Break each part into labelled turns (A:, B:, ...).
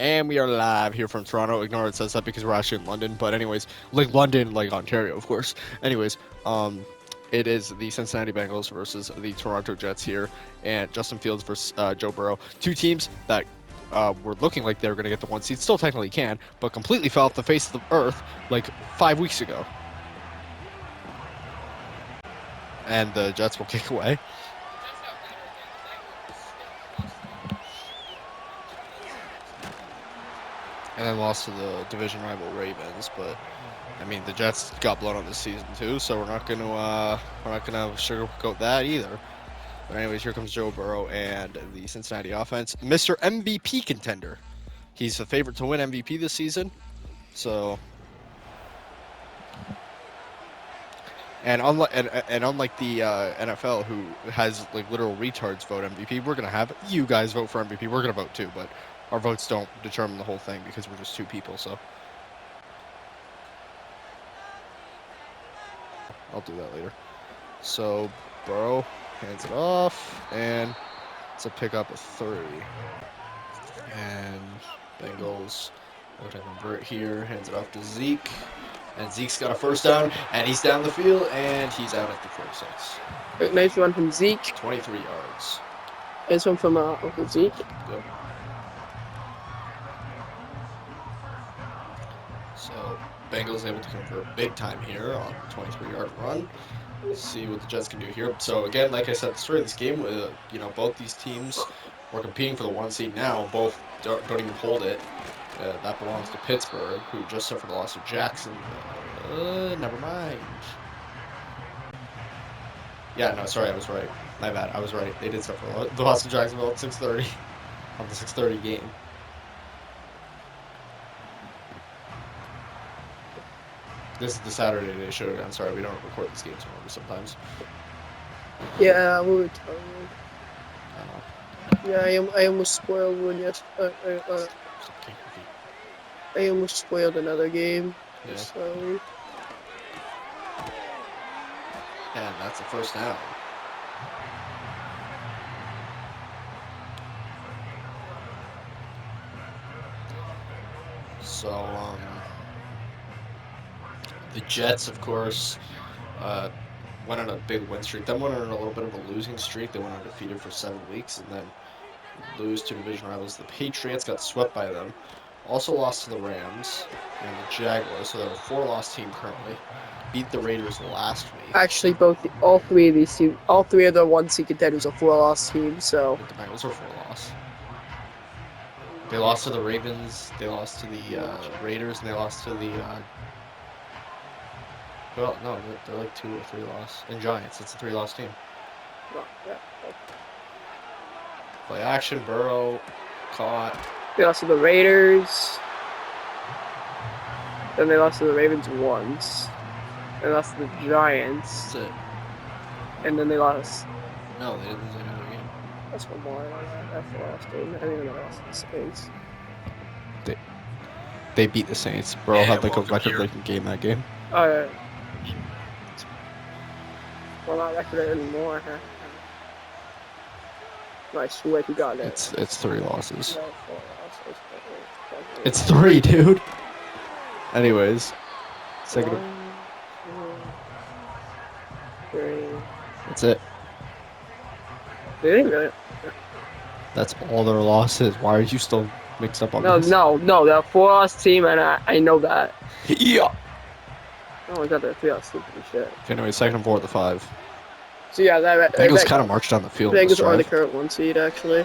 A: And we are live here from Toronto. Ignore it says that because we're actually in London. But anyways, like London, like Ontario, of course. Anyways, it is the Cincinnati Bengals versus the Toronto Jets here, and Justin Fields versus Joe Burrow. Two teams that were looking like they were going to get the 1 seed. Still technically can, but completely fell off the face of the earth like 5 weeks ago. And the Jets will kick away. And then lost to the division rival Ravens, but I mean the Jets got blown on this season too, so we're not gonna sugarcoat that either. But anyways, here comes Joe Burrow and the Cincinnati offense, Mr. MVP contender. He's the favorite to win MVP this season, so. And unlike the NFL, who has like literal retards vote MVP, we're gonna have you guys vote for MVP. We're gonna vote too, but our votes don't determine the whole thing because we're just two people. So I'll do that later. So Burrow hands it off, and it's a pickup of 3. And Bengals go to convert here, hands it off to Zeke. And Zeke's got a first down, and he's down the field, and he's out at the 46.
B: Nice one from Zeke.
A: 23 yards.
B: Nice one from Uncle Zeke.
A: Good. So Bengals able to convert big time here on the 23-yard run. Let's see what the Jets can do here. So again, like I said, the story of this game, both these teams were competing for the 1 seed now. Both don't even hold it. That belongs to Pittsburgh, who just suffered a loss to Jackson. Never mind. Yeah, no, sorry, I was right. My bad, I was right. They did suffer the loss to Jacksonville at 6:30 on the 6:30 game. This is the Saturday Day Showdown. Sorry, we don't record these games normally sometimes.
B: Yeah, we were tired. Yeah, I almost spoiled one yesterday. I almost spoiled another game.
A: Yeah.
B: So.
A: And that's the first down. So, the Jets, of course, went on a big win streak. Then went on a little bit of a losing streak. They went undefeated for 7 weeks, and then lose to division rivals. The Patriots got swept by them. Also lost to the Rams and the Jaguars, so they're a 4-loss team currently. Beat the Raiders last week.
B: Actually, all three of the 1 seed contenders are 4-loss teams. So.
A: But the Bengals are 4-loss. They lost to the Ravens. They lost to the Raiders, and they lost to the. Well, no, they're like 2 or 3 loss. And Giants, it's a 3-loss team.
B: Oh, yeah.
A: Play action, Burrow caught.
B: They lost to the Raiders. Then they lost to the Ravens once. They lost to the Giants.
A: That's it.
B: And then they lost.
A: No, they didn't lose another game.
B: That's one more. That's the last game. I didn't even know they lost to the Saints.
A: They beat the Saints. Burrow had like a record-breaking game that game.
B: Well, not record anymore. Huh? I swear to God.
A: It's 3 losses.
B: No, 4 losses.
A: It's 3, dude. Anyways, second.
B: 1, 2, 3.
A: That's it.
B: They didn't really.
A: That's all their losses. Why are you still mixed up on this?
B: No. They're a 4-loss team, and I know that.
A: Yeah.
B: Oh my God, they're a 3-loss team. Shit.
A: Okay, anyway, 2nd and 4 at the 5.
B: So yeah, that
A: Bengals kind of marched down the field.
B: Bengals are the current 1 seed, actually.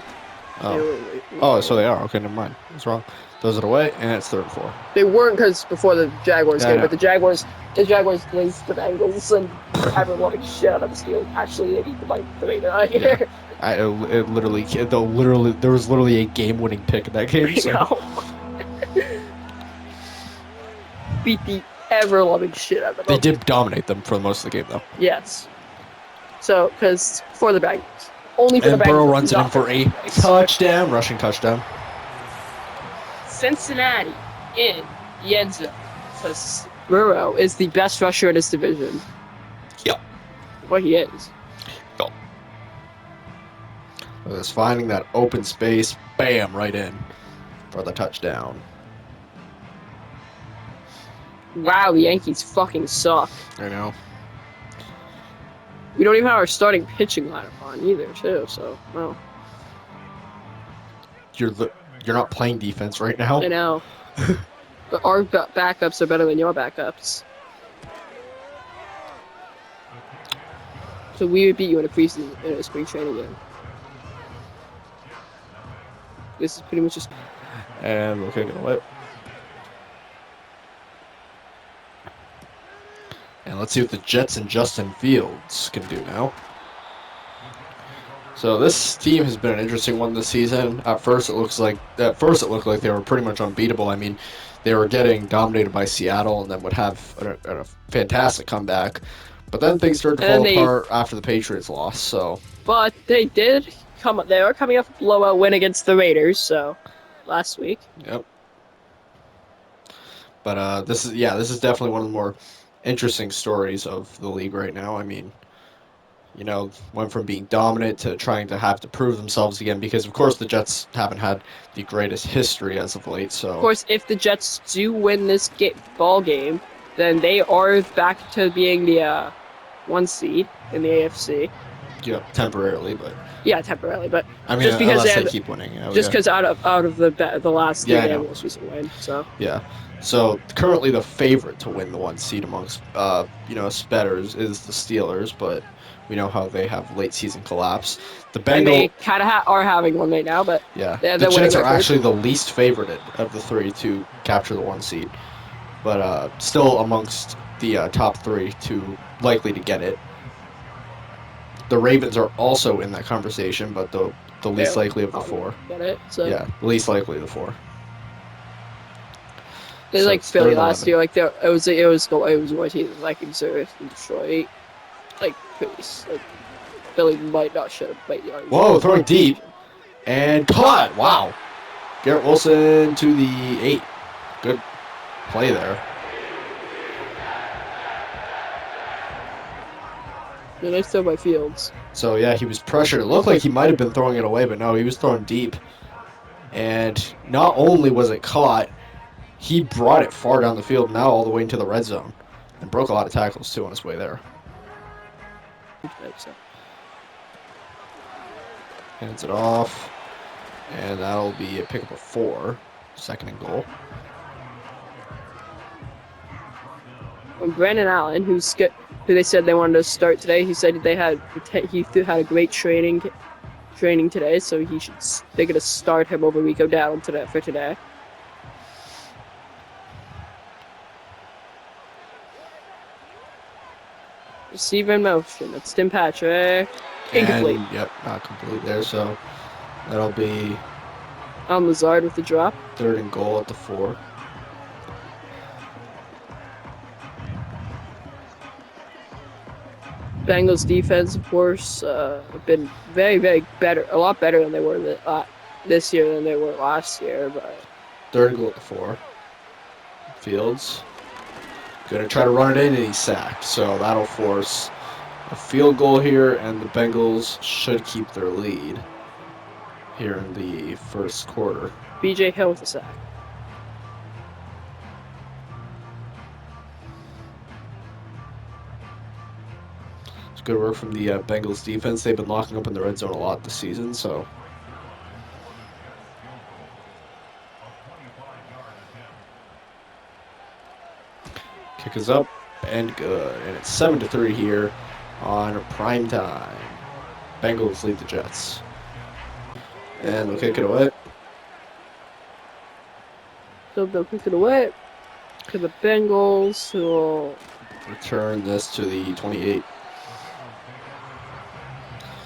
A: Oh, so they are. Okay, never mind. I was wrong. Throws it away, and it's 3rd and 4.
B: They weren't because before the Jaguars game, but the Jaguars placed the Bengals and everyone wanted shit out of the field. Actually, they beat them by 3-9 here.
A: There was literally a game-winning pick in that game. So.
B: Beat the ever-loving shit out of them.
A: They did dominate them for most of the game, though.
B: Yes. So, because for the Bengals. Only for the Bengals.
A: And Burrow runs it in for a touchdown, rushing touchdown.
B: Cincinnati in the end zone. Because Burrow is the best rusher in his division.
A: Yep.
B: Well, he is.
A: Yep. Just finding that open space, bam, right in. for the touchdown.
B: Wow, the Yankees fucking suck.
A: I know.
B: We don't even have our starting pitching lineup on either, too. So, well,
A: You're not playing defense right now.
B: I know. But our backups are better than your backups. So we would beat you in a preseason, in a spring training game. This is pretty much just.
A: And we'll kick it away. And let's see what the Jets and Justin Fields can do now. So this team has been an interesting one this season. At first, it looked like they were pretty much unbeatable. I mean, they were getting dominated by Seattle, and then would have a fantastic comeback. But then things started to fall apart after the Patriots lost. So,
B: but they did come. They are coming off a blowout win against the Raiders. So, last week.
A: Yep. But this is definitely one of the more interesting stories of the league right now. I mean, you know, went from being dominant to trying to have to prove themselves again because, of course, the Jets haven't had the greatest history as of late. So,
B: of course, if the Jets do win this ball game, then they are back to being the 1 seed in the AFC.
A: Yeah, temporarily, but
B: temporarily. But
A: I mean,
B: just because
A: they keep winning,
B: just because out of the last three games, most recent win. So
A: yeah. So currently the favorite to win the 1 seed amongst bettors is the Steelers, but we know how they have late season collapse. The Bengals
B: they kind of are having one right now, but
A: yeah, the Jets are actually the least favored of the three to capture the 1 seed, but still amongst the top 3 to likely to get it. The Ravens are also in that conversation, but the least likely of the 4.
B: Get it? So.
A: Yeah, the least likely of the 4.
B: It's like Philly last year. Like it was one team. Vikings are in Detroit. Like Philly might not should have played yards.
A: Whoa, throwing deep and caught. Wow, Garrett Wilson to the 8. Good play there.
B: Yeah, nice throw by Fields.
A: So yeah, he was pressured. It looked like he might have been throwing it away, but no, he was throwing deep. And not only was it caught, he brought it far down the field, now all the way into the red zone, and broke a lot of tackles too on his way there. Hands it off, and that'll be a pickup of 4, 2nd and goal.
B: When Brandon Allen, who they said they wanted to start today, he said he had a great training today, so they're gonna start him over Rico Dowdle for today. Receiver in motion. That's Tim Patrick. Incomplete.
A: Yep, not complete there. So that'll be
B: Lazard with the drop.
A: 3rd and goal at the 4.
B: Bengals defense, of course, have been very, very better. A lot better than they were this year than they were last year. But
A: 3rd and goal at the 4. Fields going to try to run it in, and he's sacked. So that'll force a field goal here, and the Bengals should keep their lead here in the 1st quarter.
B: B.J. Hill with a sack.
A: It's good work from the Bengals defense. They've been locking up in the red zone a lot this season, so... Kick is up and good. And it's 7-3 here on prime time. Bengals lead the Jets. And they'll kick it away.
B: So they'll kick it away to the Bengals, who will
A: return this to the 28.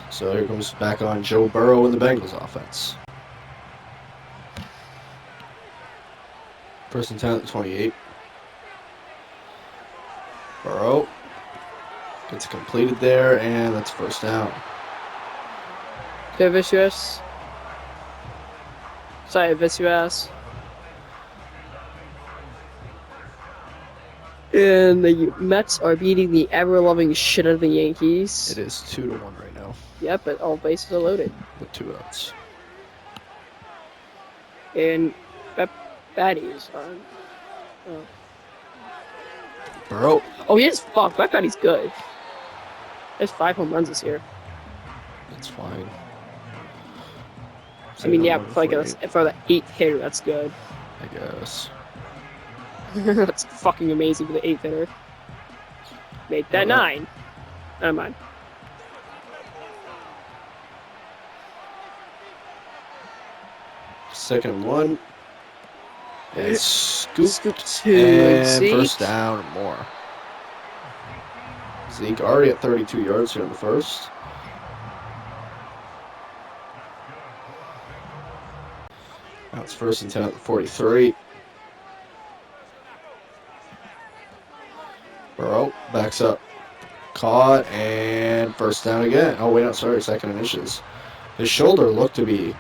A: So here comes back on Joe Burrow in the Bengals offense. 1st and 10 at the 28. Burrow gets completed there, and that's 1st down.
B: Vicious. Sorry, Vicious. And the Mets are beating the ever-loving shit out of the Yankees.
A: It is 2-1 right now.
B: Yep, but all bases are loaded.
A: With 2 outs.
B: And Batty is on. Oh.
A: Burrow.
B: Oh, he is. Fuck, Brett Batty's good. There's 5 home runs this year.
A: That's fine.
B: I mean, yeah,
A: Number 48,
B: for the 8th hitter, that's good.
A: I guess.
B: That's fucking amazing for the 8th hitter. Make that 9. Never mind.
A: Second and 1. And scoop
B: 2.
A: and first down or more. Zeke already at 32 yards here in the first. Now it's first and 10 at the 43. Burrow backs up. Caught and first down again. Oh, wait, no, sorry, second and inches. His shoulder looked to be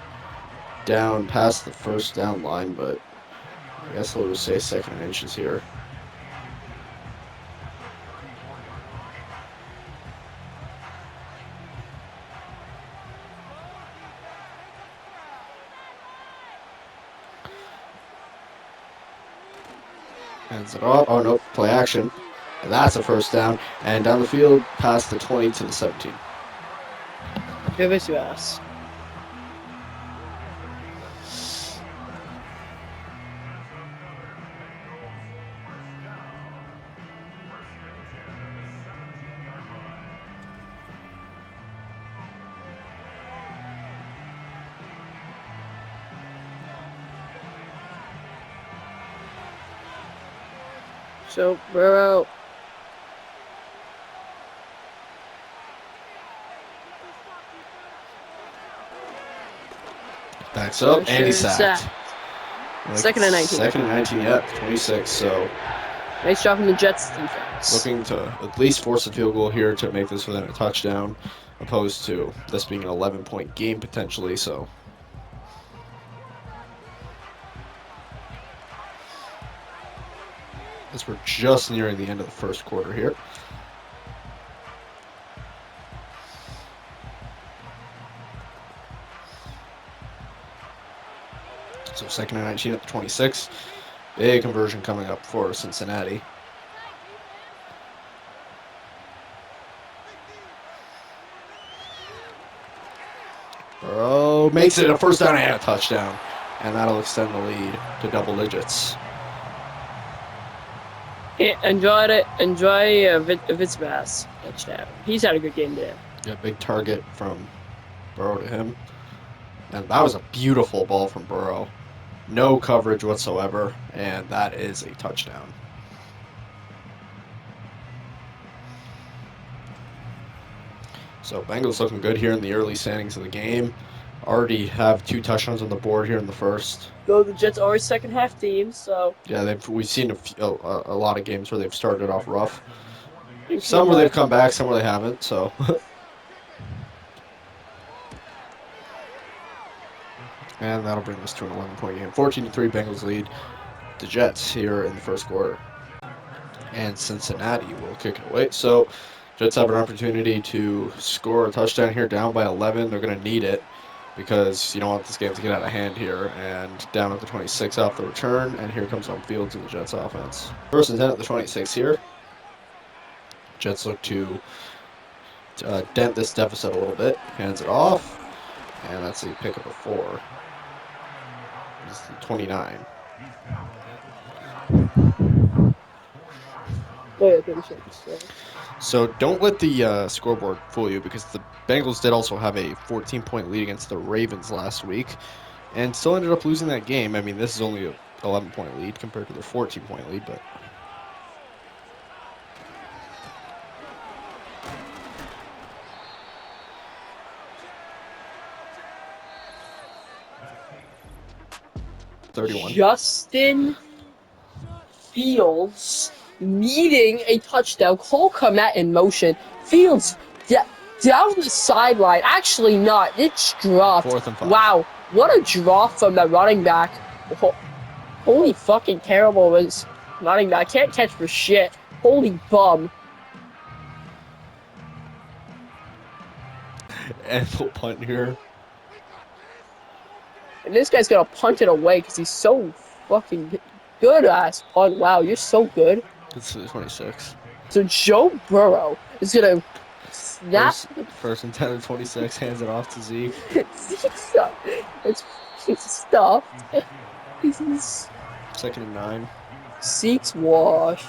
A: down past the first down line, but I guess we'll just say second and inches here. Hands it off. Oh, no, play action. And that's a first down. And down the field, past the 20 to the 17.
B: Give it to us. So, Burrow.
A: Backs up, and he's sacked.
B: Second and 19.
A: Second and 19, yep, 26. So
B: Nice job from the Jets defense.
A: looking to at least force a field goal here to make this within a touchdown, opposed to this being an 11-point game potentially. So as we're just nearing the end of the first quarter here. So second and 19 at the 26. Big conversion coming up for Cincinnati. Burrow makes it a first down and a touchdown. And that'll extend the lead to double digits.
B: Yeah, enjoy it. Enjoy Fitzpass touchdown. He's had a good game today.
A: Yeah, big target from Burrow to him. And that was a beautiful ball from Burrow. No coverage whatsoever, and that is a touchdown. So Bengals looking good here in the early standings of the game. Already have 2 touchdowns on the board here in the first.
B: Though the Jets are a second half team, so
A: Yeah, we've seen a lot of games where they've started off rough. Some where they've come back, some where they haven't. So. And that'll bring us to an 11-point game. 14-3 Bengals lead the Jets here in the first quarter. And Cincinnati will kick it away. So Jets have an opportunity to score a touchdown here down by 11. They're going to need it because you don't want this game to get out of hand here. And down at the 26 off the return. And here comes home field to the Jets offense. First and 10 at the 26 here. Jets look to dent this deficit a little bit. Hands it off. And that's a pick of a 4. It's 29. So don't let the scoreboard fool you, because the Bengals did also have a 14-point lead against the Ravens last week and still ended up losing that game. I mean, this is only an 11-point lead compared to their 14-point lead, but
B: Justin Fields needing a touchdown. Cole Kmet in motion. Fields down the sideline. Actually not. It's dropped.
A: 4th and 5.
B: Wow. What a drop from the running back. Holy fucking terrible was running back. Can't catch for shit. Holy bum.
A: And we'll punt here.
B: And this guy's gonna punt it away because he's so fucking good ass punt. Wow, you're so good.
A: It's the 26.
B: So Joe Burrow is gonna snap.
A: First and 10 and 26. Hands it off to Zeke.
B: It's stuffed. He's
A: Second and 9.
B: Zeke's washed.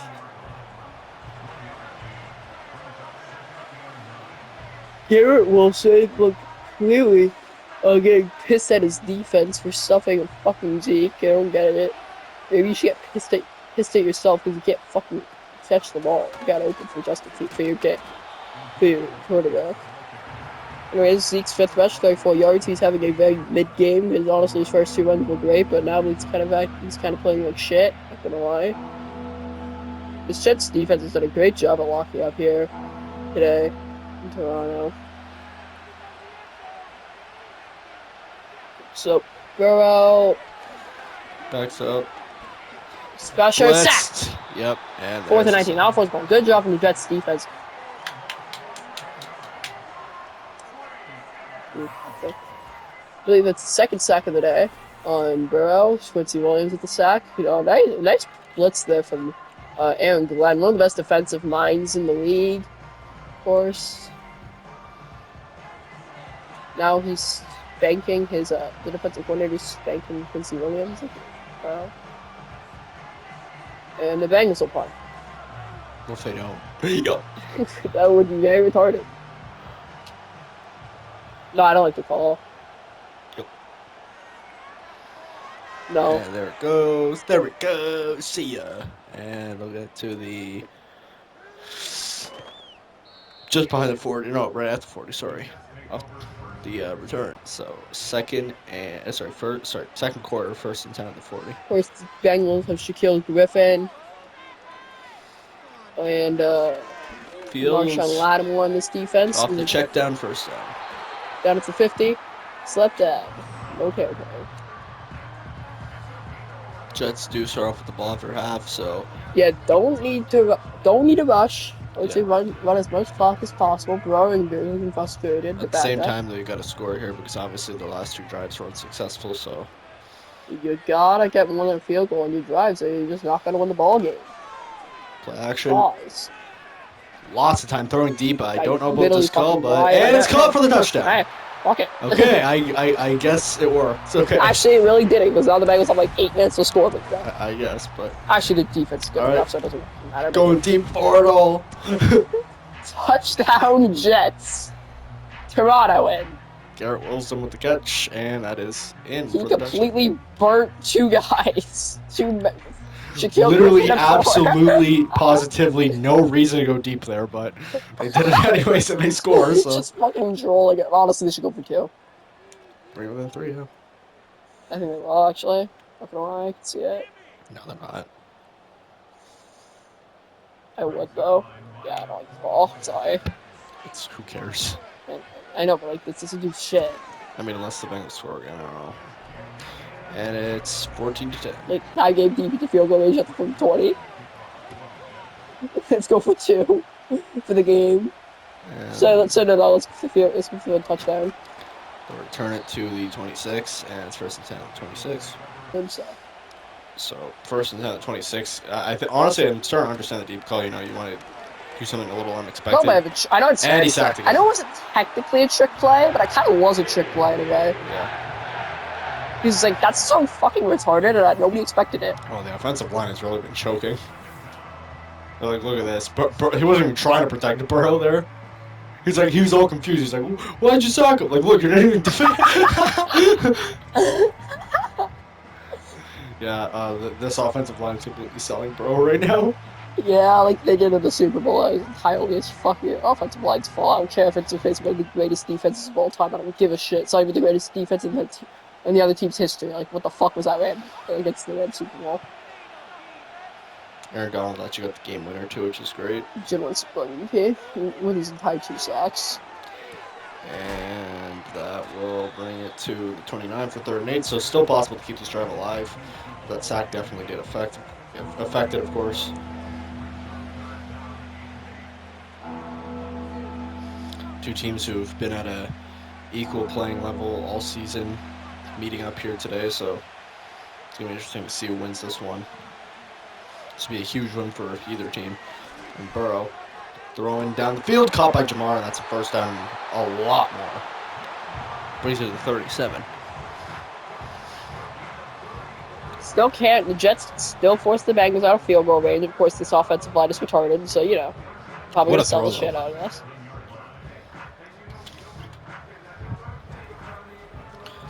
B: Garrett Wilson looked clearly getting pissed at his defense for stuffing a fucking Zeke. I don't get it. Maybe you should get pissed at yourself because you can't fucking catch the ball. You got open for for your quarterback. Anyways, Zeke's 5th rush, 34 yards. He's having a very mid game because honestly his first 2 runs were great, but now he's kind of playing like shit. Not gonna lie. The Jets defense has done a great job at locking up here today in Toronto. So Burrow
A: Backs up.
B: special sack.
A: Yep. And
B: 4th and 19. Now 4th ball. Good job from the Jets defense. I believe it's the 2nd sack of the day on Burrow. Quincy Williams with the sack. Nice blitz there from Aaron Glenn, one of the best defensive minds in the league, of course. Now he's spanking the defensive coordinator spanking Quincy Williams. And the Bengals will punt.
A: What if they don't?
B: That would be very retarded. No, I don't like the call.
A: Yep.
B: No.
A: And there it goes. There it goes. See ya. And we'll get to the just behind the 40. No, right at the 40. Sorry. Off the return. So second quarter, 1st and 10 at the 40.
B: Of course, the Bengals have Shaquille Griffin and Marshawn Lattimore on this defense.
A: Off the check down, 1st down.
B: Down at the 50. Slept that. Okay.
A: Jets do start off with the ball after half, so
B: yeah, don't need to rush. I would say run as much clock as possible. Growing and frustrated.
A: At the same time, though, you got to score here because obviously the last 2 drives were unsuccessful. So
B: you gotta get more than a field goal on your drives, or you're just not gonna win the ball game.
A: Play action.
B: Pause.
A: Lots of time throwing deep. I don't know about this call, but and it's called for the touchdown.
B: Hey, okay.
A: Okay, I guess it works. Okay.
B: Actually, it really didn't because now the Bengals have like 8 minutes to score. But
A: I guess, but
B: actually, the defense is good enough, so it doesn't matter.
A: Going deep for it all.
B: Touchdown Jets. Toronto in.
A: Garrett Wilson with the catch, and that is in.
B: He completely burnt 2 guys.
A: Literally, absolutely, positively, no reason to go deep there, but they did it anyways, and they score. So
B: just fucking trolling it. Honestly, they should go for 2.
A: Bring it within 3, yeah.
B: I think they will actually. Not gonna lie, I can see it.
A: No, they're not.
B: I would though. Yeah, I don't like the ball. Sorry.
A: Who cares?
B: I know, but like this doesn't do shit.
A: I mean, unless the Bengals score again, I don't know. And it's 14-10.
B: Like I gave DB the field goal range at the 20. Let's go for 2 for the game.
A: And
B: Let's go for the touchdown.
A: they'll return it to the 26, and it's 1st and 10 at the 26. So 1st and 10 at 26. Honestly, I'm starting to understand the deep call. You want to do something a little unexpected.
B: I know it's.
A: And he sacked again.
B: I know it wasn't technically a trick play, but I kind of was a trick play anyway.
A: Yeah.
B: He's like, that's so fucking retarded, and nobody expected it.
A: Oh, the offensive line has really been choking. They're like, look at this. He wasn't even trying to protect Burrow there. He was all confused. He's like, why'd you sack him? Like, look, you're not even defending. Yeah, this offensive line is completely selling Burrow right now.
B: Yeah, like they did in the Super Bowl. Entirely as fucking offensive line's fault. I don't care if it's facing one of the greatest defenses of all time. I don't give a shit. It's not even the greatest defense in the other team's history. Like, what the fuck was that Ram against the Rams Super Bowl?
A: Aaron Donald actually got the game winner too, which is great.
B: Jim won Super Bowl MVP with his entire 2 sacks.
A: And that will bring it to the 29 for 3rd and 8. So still possible to keep this drive alive. That sack definitely did affect it, of course. Two teams who've been at a equal playing level all season, meeting up here today. So It's gonna be interesting to see who wins this one. This will be a huge win for either team. And Burrow throwing down the field, caught by Jamar. That's a first down, a lot more. Brings it to 37.
B: Still can't. The Jets still force the Bengals out of field goal range. Of course, this offensive line is retarded, so you know, probably
A: What
B: gonna
A: a
B: sell
A: throw,
B: the shit
A: though.
B: out of us.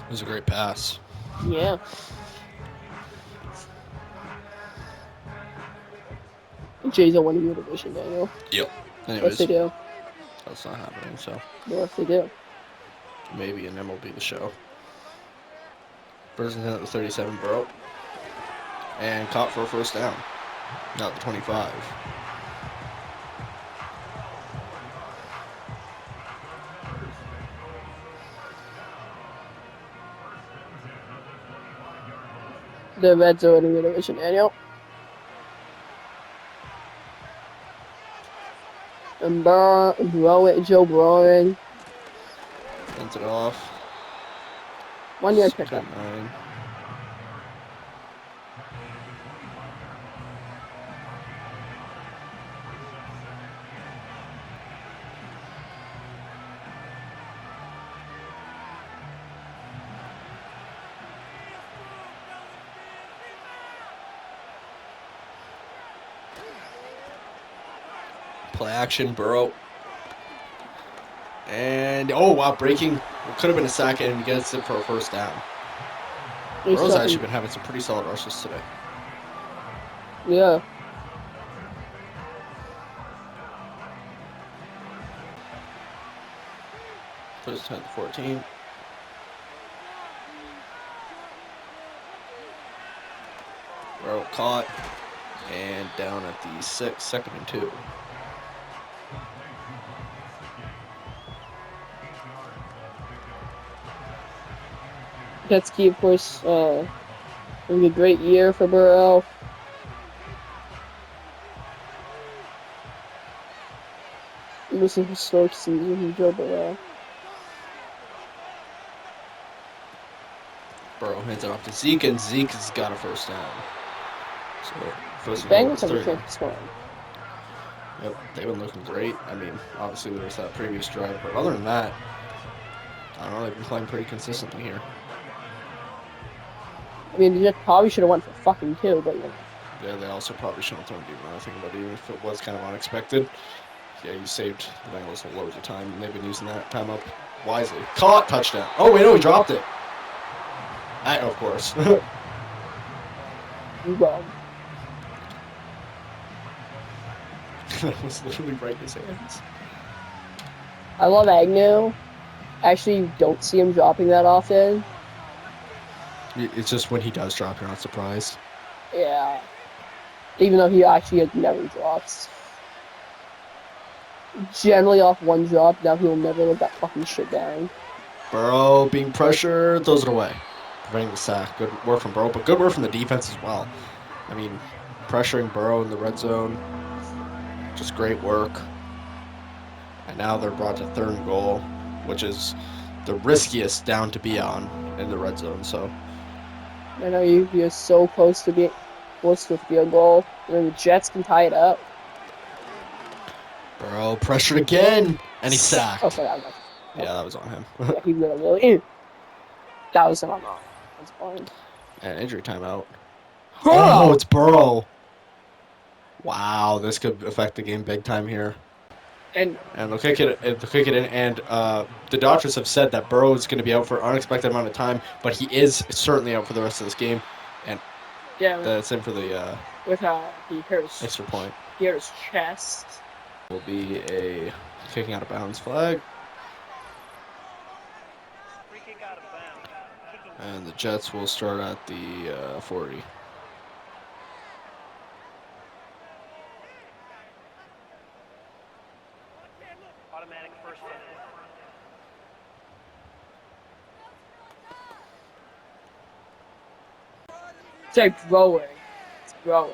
A: It was a great pass.
B: Yeah. Jays don't want to win the division, Daniel.
A: Yep.
B: Yes, they
A: Anyways,
B: do.
A: that's not happening, so
B: Yes, they do.
A: maybe an MLB the show. First and 10 at the 37, Burrow. And caught for a first down. Not the 25.
B: The Reds are winning the division, Daniel. And Joe Burrow.
A: Ends it off.
B: 1 yard
A: Second
B: pickup.
A: and 9. Play action, Burrow. And, oh, wow, breaking. It could have been a sack, and he gets it for a first down. Burrow's actually been having some pretty solid rushes today.
B: Yeah.
A: First 10 to 14. Burrow caught. And down at the 6, second and 2.
B: Jets key, of course, it'll be a great year for Burrow. It was a historic season for Joe Burrow.
A: Burrow hands it off to Zeke, and Zeke has got a first down. So, first and
B: Bengals
A: goal,
B: have a
A: 30.
B: chance to score.
A: Yep, they've been looking great. I mean, obviously there was that previous drive, but other than that, I don't know, they've been playing pretty consistently here.
B: I mean, the Jets probably should have went for fucking 2, but you know.
A: Yeah, they also probably shouldn't have thrown deep another thing, but even if it was kind of unexpected, yeah, you saved the Bengals loads of time, and they've been using that time up wisely. Caught, touchdown. Oh, wait, no, he dropped it. Of course.
B: Well,
A: That was literally right in his hands.
B: I love Agnew. Actually, you don't see him dropping that often.
A: It's just when he does drop, you're not surprised.
B: Yeah. Even though he actually never drops. Generally off one drop, now he'll never let that fucking shit down.
A: Burrow being pressured, throws it away. Preventing the sack. Good work from Burrow, but good work from the defense as well. I mean, pressuring Burrow in the red zone, just great work. And now they're brought to third and goal, which is the riskiest down to be on in the red zone. So
B: I know you're so close to a field goal. And then the Jets can tie it up.
A: Burrow pressured again, and he's sacked.
B: Okay, that was
A: Yeah, that was on him.
B: yeah, he literally. That was not on. That's fine.
A: And injury timeout.
B: Burrow!
A: Oh, it's Burrow. Wow, this could affect the game big time here.
B: And
A: they'll kick it in. And the doctors have said that Burrow is going to be out for an unexpected amount of time, but he is certainly out for the rest of this game. And
B: yeah,
A: that's in for the
B: with he hurt his,
A: extra point.
B: he hurt his chest.
A: Will be a kicking out of bounds flag. And the Jets will start at the 40.
C: Automatic first down.
B: It's like growing. It's growing.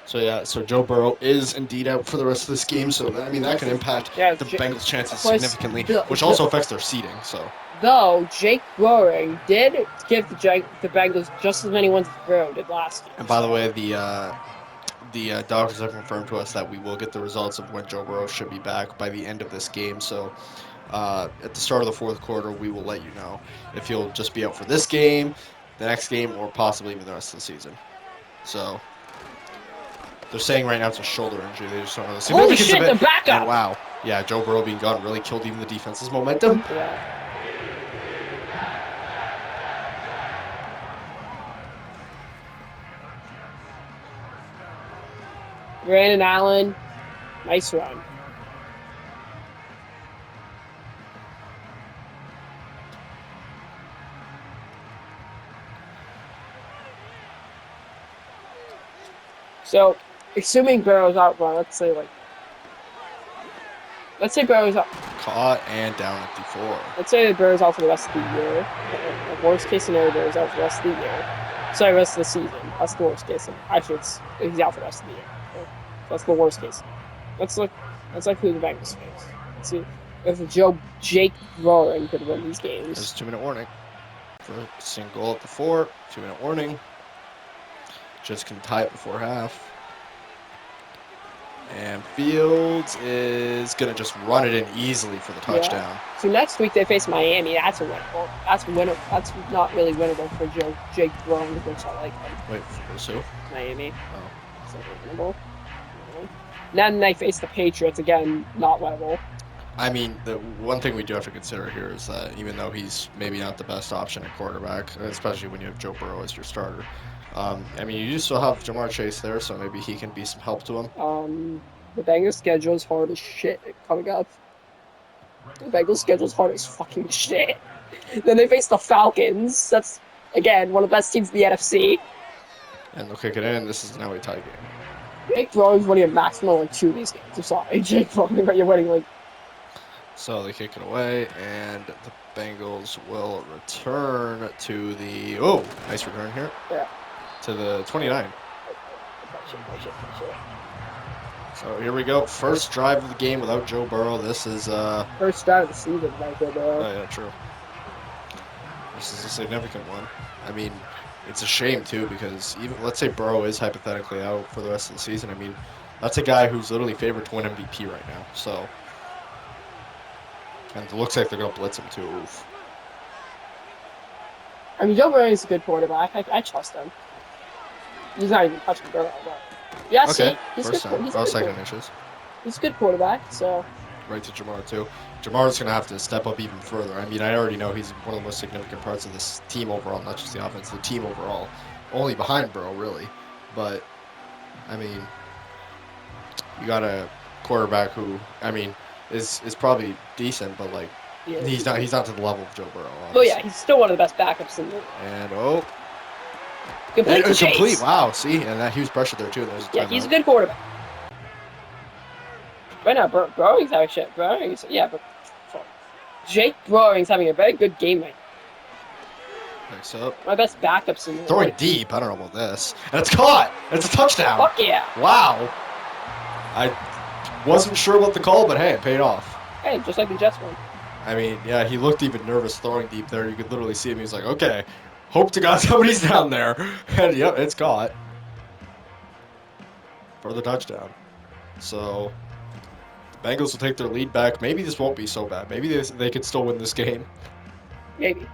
A: So yeah, so Joe Burrow is indeed out for the rest of this game. So I mean that can impact
B: Yeah,
A: the Bengals' chances
B: plus,
A: significantly,
B: the-
A: which also affects their seeding. So
B: Though Jake Roaring did give the Bengals just as many wins as Burrow did last year.
A: and by the way, the doctors have confirmed to us that we will get the results of when Joe Burrow should be back by the end of this game. So at the start of the fourth quarter, we will let you know if he'll just be out for this game, the next game, or possibly even the rest of the season. So they're saying right now it's a shoulder injury. They just don't know the
B: Holy
A: significance
B: shit,
A: of
B: the
A: it.
B: backup!
A: And wow, yeah, Joe Burrow being gone really killed even the defense's momentum.
B: Yeah. Brandon Allen, nice run. So, assuming Burrow's out, let's say Burrow's out.
A: Caught and down at the 4.
B: Let's say Burrow's out for the rest of the year. Worst case scenario, Burrow's out for the rest of the year. Sorry, rest of the season. That's the worst case scenario. Actually, he's out for the rest of the year. So that's the worst case scenario. Let's look who the Bengals face. Let's see if Jake Roaring could win these games.
A: There's a 2-minute warning for a single at the 4. 2-minute warning. Just can tie it before half. And Fields is going to just run it in easily for the touchdown.
B: So next week they face Miami. That's a winnable. That's not really winnable for Jake Roaring, which I like him.
A: Wait, for who?
B: Miami.
A: Oh.
B: So winnable. Then they face the Patriots again. Not winnable.
A: I mean, the one thing we do have to consider here is that even though he's maybe not the best option at quarterback, especially when you have Joe Burrow as your starter, I mean, you still have Jamar Chase there, so maybe he can be some help to him.
B: The Bengals' schedule is hard as shit coming up. The Bengals' schedule is hard as fucking shit. Then they face the Falcons. That's, again, one of the best teams in the NFC.
A: And they'll kick it in. This is now a tie game.
B: Jake Roaring's winning a maximum of 2 of these games. I'm sorry, Jake Roaring, but you're winning
A: So they kick it away, and the Bengals will return to the... Oh, nice return here.
B: Yeah.
A: To the 29. So here we go. First drive of the game without Joe Burrow. This is...
B: First drive of the season without Joe Burrow.
A: Oh, yeah, true. This is a significant one. I mean, it's a shame, too, because even let's say Burrow is hypothetically out for the rest of the season. I mean, that's a guy who's literally favored to win MVP right now. So... And it looks like they're going to blitz him, too. Oof.
B: I mean, Joe Burrow is a good quarterback. I trust him. He's not even touching Burrow, but yeah,
A: Okay,
B: he's
A: first
B: good.
A: time.
B: He's
A: Oh,
B: good
A: second
B: quarterback.
A: inches.
B: He's a good quarterback. So
A: Right to Jamar, too. Jamar's going to have to step up even further. I mean, I already know he's one of the most significant parts of this team overall, not just the offense, the team overall. Only behind Burrow, really. But, I mean, you got a quarterback who, I mean, is probably decent, but, like,
B: yeah,
A: he's not to the level of Joe Burrow.
B: Oh yeah, he's still one of the best backups in the
A: And,
B: complete.
A: it's
B: Chase.
A: complete. Wow, see? And that he was pressured there, too. And there's a
B: Yeah,
A: timeout.
B: he's a good quarterback. Right now, Burrowing's having shit. But Jake Burrowing's having a very good game right now.
A: Next up.
B: One of the best backups in the
A: Throwing
B: league.
A: deep. I don't know about this. And it's caught. It's a touchdown.
B: Fuck yeah.
A: Wow. I wasn't sure what the call, but hey, it paid off.
B: Hey, just like the Jets one.
A: I mean, yeah, he looked even nervous throwing deep there. You could literally see him. He was like, okay, hope to God somebody's down there. And yep, it's caught. For the touchdown. So, the Bengals will take their lead back. Maybe this won't be so bad. Maybe they could still win this game.
B: Maybe.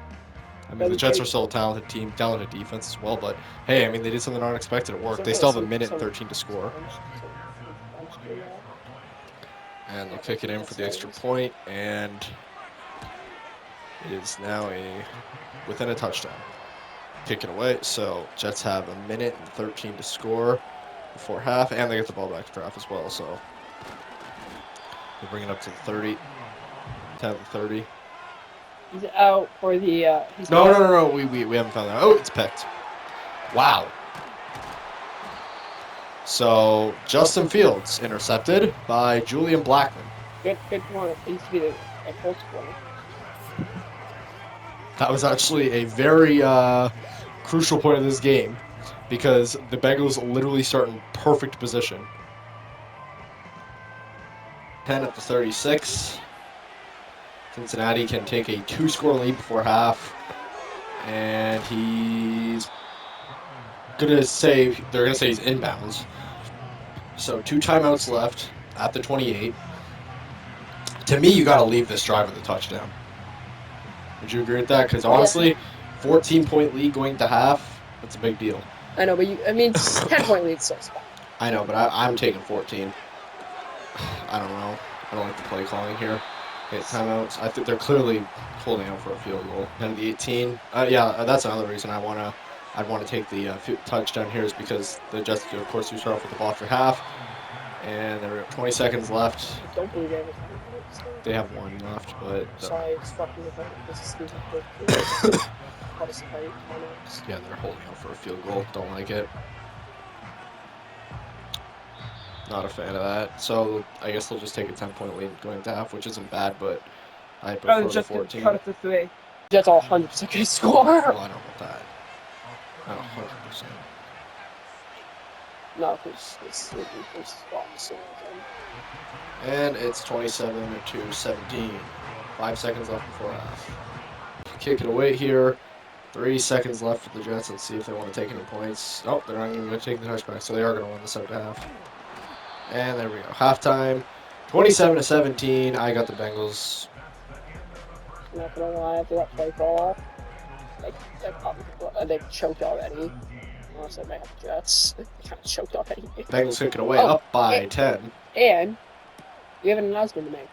A: I mean, the Jets are still a talented team, talented defense as well, but hey, I mean, they did something unexpected at work. They still have a minute and 13 to score. And they'll kick it in for the extra point, and it is now within a touchdown. Kick it away, so Jets have a minute and 13 to score before half, and they get the ball back for half as well, so they bring it up to the 30, 10 to 30.
B: He's out for the.
A: No. We haven't found that. Oh, it's picked. Wow. So Justin Fields intercepted by Julian Blackman.
B: Good corner. He used to be a Colts corner.
A: That was actually a very crucial point of this game. because the Bengals literally start in perfect position. 10 at the 36. Cincinnati can take a 2-score lead before half, and he's gonna say they're gonna say he's inbounds. So 2 timeouts left at the 28. To me, you gotta leave this drive with a touchdown. Would you agree with that? Because honestly, 14-point lead going to half, that's a big deal.
B: I know, but it's 10-point lead, so it's fine.
A: I know, but I'm taking 14. I don't know. I don't like the play calling here. Okay, timeouts. I think they're clearly holding out for a field goal. And the 18. That's another reason I'd want to take the touchdown here is because the Jets, of course, you start off with the ball after half, and there are 20 seconds left.
B: I don't believe they have a timeout.
A: They have 1 left, but
B: Sorry, it's fucking with this is stupid. Timeouts.
A: Yeah, they're holding out for a field goal. Don't like it. Not a fan of that. So I guess they'll just take a 10-point lead going to half, which isn't bad, but I prefer the 14.
B: Cut it to 3. Jets are 100% gonna score.
A: Well, I don't know about that. Not 100%.
B: No, because it's obviously.
A: And it's 27-17. 5 seconds left before half. Kick it away here. 3 seconds left for the Jets. Let's see if they want to take any points. Oh, they're not even going to take the touchback, so they are going to win this out to half. And there we go. Halftime. 27-17. I got the Bengals.
B: I'm not gonna lie, after that play call, they choked already. Unless I might have the Jets. They kind of choked already.
A: Bengals kick it away, up by 10.
B: And we have an announcement to make.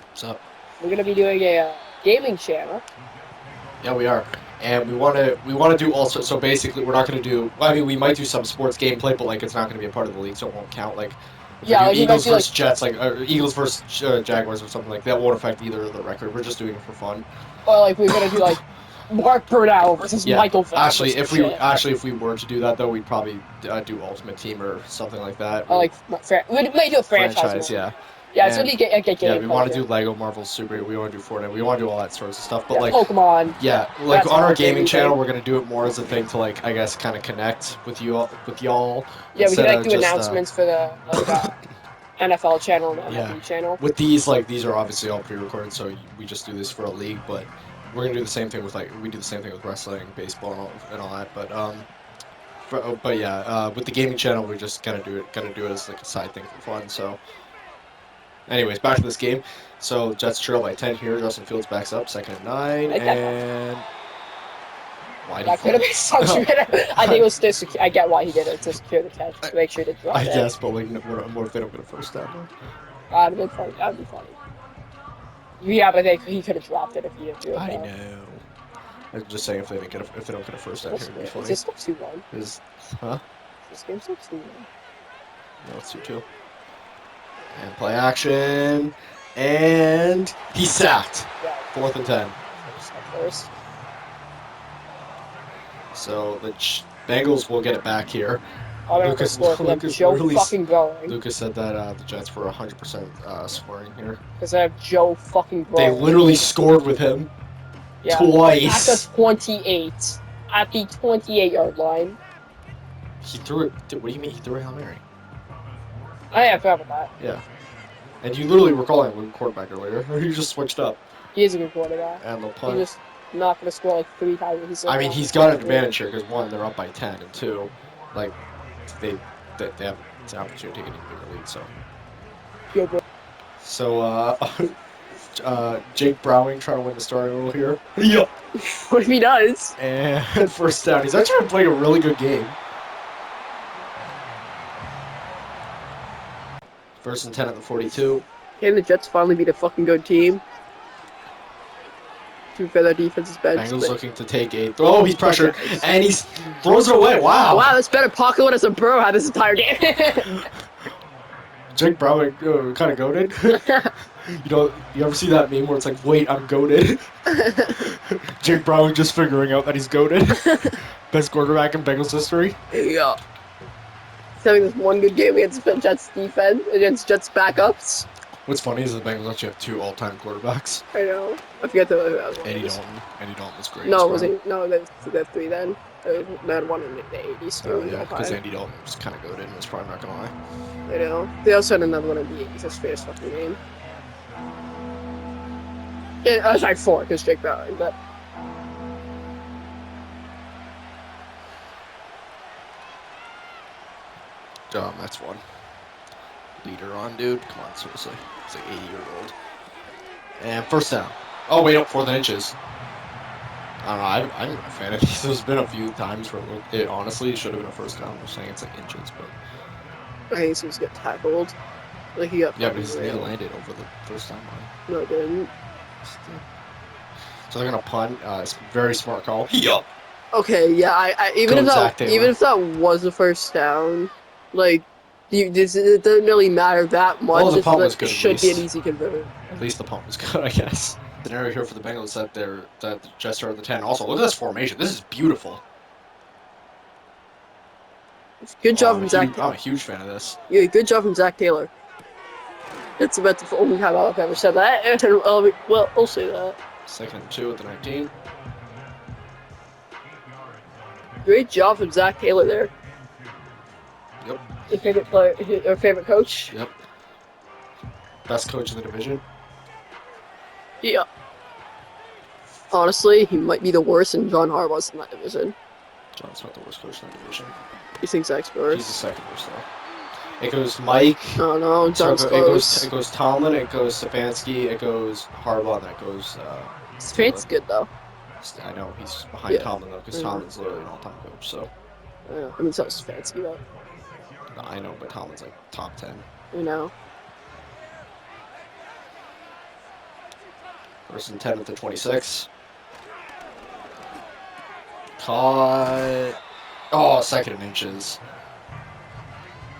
A: What's up?
B: We're gonna be doing a gaming channel.
A: Yeah, we are. And we want to do also. So basically, we're not going to do. Well, I mean, we might do some sports gameplay, but like it's not going to be a part of the league, so it won't count. Like, if
B: Yeah,
A: we
B: like
A: do
B: you
A: Eagles
B: might do,
A: versus Jets, or Eagles versus Jaguars or something like that won't affect either of the record. We're just doing it for fun.
B: Or like we're gonna do like Mark Burnell versus
A: Yeah.
B: Michael Phelps.
A: If we were to do that though, we'd probably do Ultimate Team or something like that.
B: Or like we may do a franchise.
A: Yeah.
B: Yeah, it's gonna be a game.
A: Yeah, we want to do Lego, Marvel, Super. We want to do Fortnite. We want to do all that sorts of stuff. But like
B: Pokemon.
A: Yeah, like
B: That's
A: on our
B: our
A: gaming
B: gaming
A: channel,
B: thing.
A: we're gonna do it more as a thing to like, I guess, kind of connect with y'all.
B: Yeah, we
A: instead
B: can like
A: of
B: do
A: just,
B: announcements for the NFL channel and the
A: Yeah.
B: MLB channel.
A: With these, like, these are obviously all pre-recorded, so we just do this for a league. But we're gonna do the same thing with we do the same thing with wrestling, baseball, and all that. But yeah, with the gaming channel, we're just gonna do it as like a side thing for fun. So, anyways, back to this game. So Jets trail by 10 here. Justin Fields backs up, 2nd and 9,
B: like that.
A: and why
B: That could have been such a I think it was to secure. I get why he did it, to secure the catch, to make sure to drop
A: I
B: it.
A: guess, but like, what if they don't get a first down?
B: That'd be funny. That'd be funny. Yeah, but he could have dropped it if he didn't do it.
A: I know. I'm just saying if they don't get a first down here, it'd be
B: Is
A: funny.
B: this still 2-1?
A: Huh?
B: This game's still 2-1.
A: No, it's 2-2. And play action, and he's sacked.
B: Yeah.
A: 4th and 10.
B: First.
A: So the Bengals will get it back here.
B: All they have to score for them. Joe
A: really
B: fucking going.
A: Lucas said that the Jets were 100% scoring here.
B: Because I have Joe fucking going.
A: They literally scored with him twice.
B: At the 28. At the 28-yard line.
A: He threw it. What do you mean he threw a Hail Mary?
B: I forgot about that.
A: Yeah. And you literally were calling him a quarterback earlier. You just switched up.
B: He is a good quarterback.
A: And they'll
B: He's
A: punt.
B: just not going to score like 3 times.
A: I mean, he's got an advantage here because 1, they're up by 10, and 2, like they have an opportunity to take an even bigger lead. So.
B: Yo, bro.
A: So, Jake Browning trying to win the starting role here. Yeah.
B: What if he does?
A: And first down. He's actually been playing a really good game. 1st and 10 at the 42.
B: Can the Jets finally beat a fucking good team? To be fair, their defense is bad.
A: Bengals looking to take a throw. Oh, he's pressured. And he throws it away. Wow.
B: Wow, that's better pocket one as a Burrow had this entire game.
A: Jake Browning kind of goated. You ever see that meme where it's like, wait, I'm goated? Jake Browning just figuring out that he's goated. Best quarterback in Bengals history.
B: Yeah. He's having this one good game against Jets defense, against Jets backups.
A: What's funny is the Bengals actually have 2 all-time quarterbacks.
B: I know. I forget the other one.
A: Andy Dalton. Andy Dalton was great.
B: No, it wasn't. No, that's 3 then. They had one in the 80s too.
A: Oh
B: in
A: yeah, because
B: Ohio.
A: Andy Dalton was kind of goated. Was probably not gonna lie.
B: I know. They also had another one in the 80s. That's Fair's fucking name. Yeah, I was like 4 because Jake Bauer, but.
A: That's one. Leader on, dude. Come on, seriously. He's like 80-year-old. And first down. Oh wait, up 4 inches. I don't know. I'm a fan of these. There's been a few times where it honestly should have been a first down. I'm saying it's like inches, but
B: I think he was get tackled. Like he got.
A: yeah, but his knee
B: railed.
A: landed over the first down line.
B: No, it didn't.
A: So they're gonna punt. It's a very smart call. Yup.
B: Okay, yeah. I even
A: Go
B: if
A: Zach
B: that
A: Taylor.
B: even if that was a first down, like it doesn't really matter that much.
A: Well, the
B: It's
A: punt
B: like,
A: was good,
B: it
A: at
B: should be an
A: least.
B: easy convert.
A: At least the punt was good, I guess. The narrator here for the Bengals that the Jets are at the 10. Also, look at this formation. This is beautiful.
B: Good job
A: I'm
B: from Zach.
A: I'm a huge fan of this.
B: Yeah, good job from Zach Taylor. It's about the only time I've ever said that, and well, I'll say that.
A: 2nd and 2 at the 19.
B: Great job from Zach Taylor there.
A: Yep.
B: Your favorite player, or favorite coach?
A: Yep. Best coach in the division.
B: Yeah. Honestly, he might be the worst, and John Harbaugh's in that division.
A: John's not the worst coach in the division.
B: You think Zach's
A: He's the
B: worse?
A: second worst, though. It goes Mike.
B: Oh no, John's
A: it
B: close.
A: goes Tomlin. It goes Stefanski. It goes Harbaugh. And that goes.
B: Stefanski's good though.
A: I know he's behind
B: Yeah.
A: Tomlin though, because
B: Yeah.
A: Tomlin's literally an all-time coach. So
B: Yeah, I mean, so is Stefanski though.
A: I know, but Tomlin's like top 10.
B: You know.
A: 1st and 10 at the 26. Caught. Oh, 2nd and inches.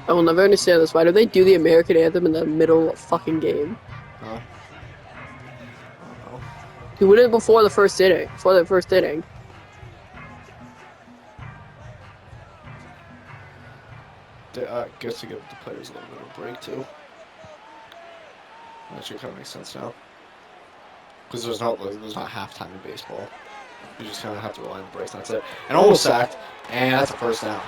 B: I will never understand this. Why do they do the American anthem in the middle of a fucking game?
A: Huh? I don't know.
B: He did it before the first inning. Before the first inning.
A: I guess to give the players a little bit of a break too. That should kind of make sense now. Because there's not halftime in baseball. You just kind of have to rely on breaks. That's it. And almost sacked, and that's a first down.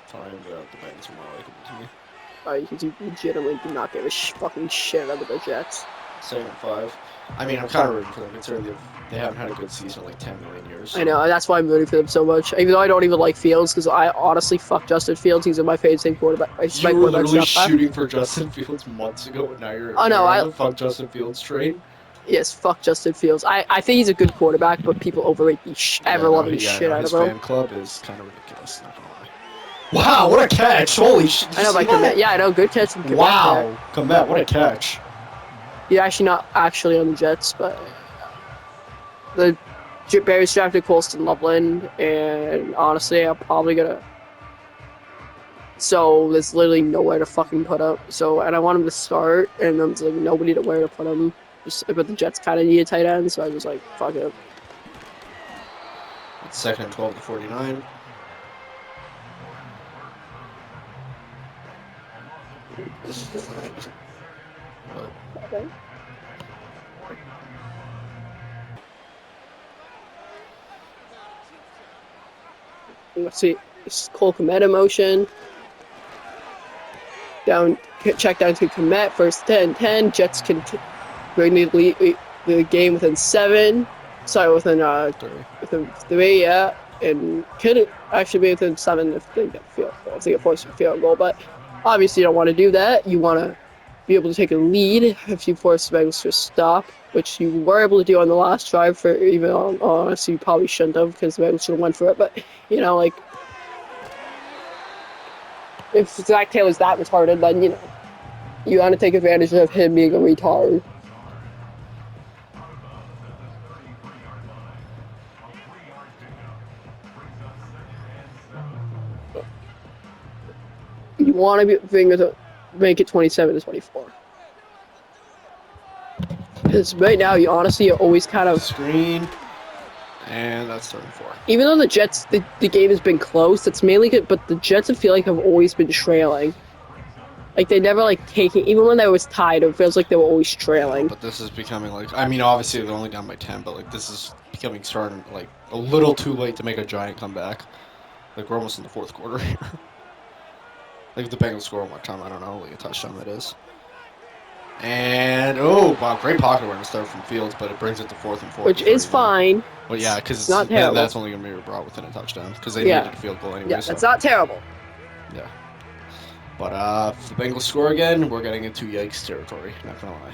A: Fine, the Bengals are more likely to me.
B: Because you legitimately do not give a fucking shit about the Jets.
A: 2nd and 5. I mean, I'm kind of rooting for them considering they haven't had a good season in like 10 million years.
B: I know, that's why I'm rooting for them so much. Even though I don't even like Fields, because I honestly fuck Justin Fields. He's my favorite same quarterback. He's my
A: You were
B: quarterback
A: literally
B: stuff.
A: shooting for Justin Fields months ago, and now you're,
B: Oh, no,
A: you're on the fuck Justin Fields train.
B: Yes, fuck Justin Fields. I think he's a good quarterback, but people overrate the ever-loving shit out
A: his
B: of him.
A: fan club is kind of ridiculous. Not gonna lie. Wow, what a catch! Holy shit!
B: I know, like Komet. Yeah, I know. Good catch from Komet.
A: Wow, Komet, what a catch!
B: He's actually not actually on the Jets, but the Bears drafted Colston Loveland, and honestly, I'm probably gonna. So there's literally nowhere to fucking put him. So and I want him to start, and there's like nobody to where to put him. But the Jets kind of need a tight end, so I was like, fuck it.
A: It's 2nd and 12 to 49.
B: Okay. Let's see. It's Cole Komet in motion. Check down to Komet. First 10. Jets can bring the game within 7. Sorry, within 3. Yeah, and could actually be within 7 if they get forced a field goal. But obviously, you don't want to do that. You want to be able to take a lead if you force the Bengals to a stop, which you were able to do on the last drive. For even honestly, you probably shouldn't have because the Bengals should have went for it. But like if Zach Taylor's that retarded, then you want to take advantage of him being a retard. You want to make it 27 to 24. Because right now, you always kind of
A: screen, and that's 3rd and 4.
B: Even though the Jets, the game has been close, it's mainly good, but the Jets I feel like have always been trailing. Like they never like taking, even when they was tied, it feels like they were always trailing.
A: But this is becoming like, I mean, obviously they're only down by 10, but like this is becoming starting like a little too late to make a giant comeback. Like we're almost in the fourth quarter here. Like if the Bengals score one more time, I don't know, like a touchdown that is. And oh wow, great pocket awareness there from Fields, but it brings it to 4th and 4
B: Which is fine.
A: But yeah, because
B: It's not terrible.
A: that's only gonna be brought within a touchdown because they
B: Yeah.
A: needed a field goal anyway.
B: Yeah,
A: So
B: that's not terrible.
A: yeah. But if the Bengals score again, we're getting into yikes territory. Not gonna lie.